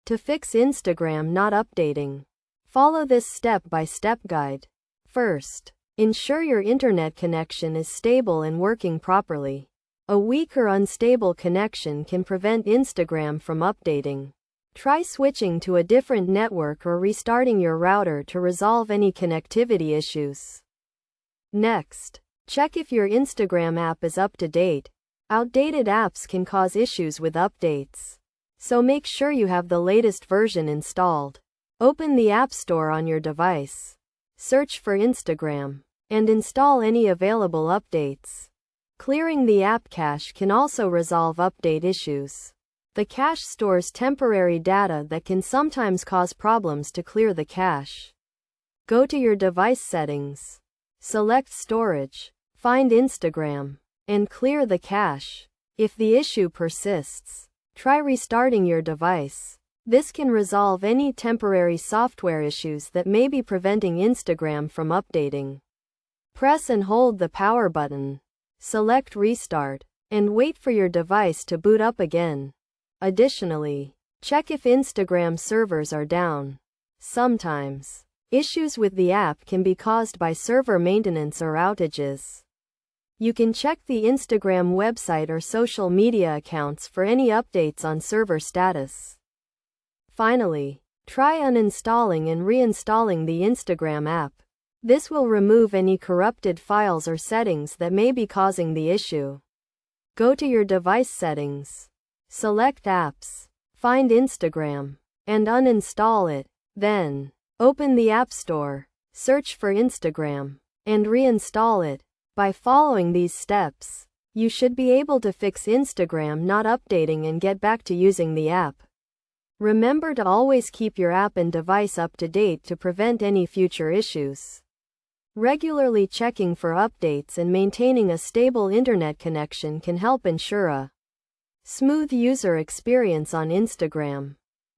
To fix Instagram not updating. Follow this step-by-step guide. First, ensure your internet connection is stable and working properly. A weak or unstable connection can prevent Instagram from updating. Try switching to a different network or restarting your router to resolve any connectivity issues. Next, check if your Instagram app is up to date. Outdated apps can cause issues with updates, so make sure you have the latest version installed. Open the App Store on your device. Search for Instagram and install any available updates. Clearing the app cache can also resolve update issues. The cache stores temporary data that can sometimes cause problems. To clear the cache, go to your device settings. Select Storage, find Instagram, and clear the cache. If the issue persists, try restarting your device. This can resolve any temporary software issues that may be preventing Instagram from updating. Press and hold the power button. Select Restart, and wait for your device to boot up again. Additionally, check if Instagram servers are down. Sometimes, issues with the app can be caused by server maintenance or outages. You can check the Instagram website or social media accounts for any updates on server status. Finally, try uninstalling and reinstalling the Instagram app. This will remove any corrupted files or settings that may be causing the issue. Go to your device settings. Select Apps, find Instagram, and uninstall it. Then, open the App Store, search for Instagram, and reinstall it. By following these steps, you should be able to fix Instagram not updating and get back to using the app. Remember to always keep your app and device up to date to prevent any future issues. Regularly checking for updates and maintaining a stable internet connection can help ensure a smooth user experience on Instagram.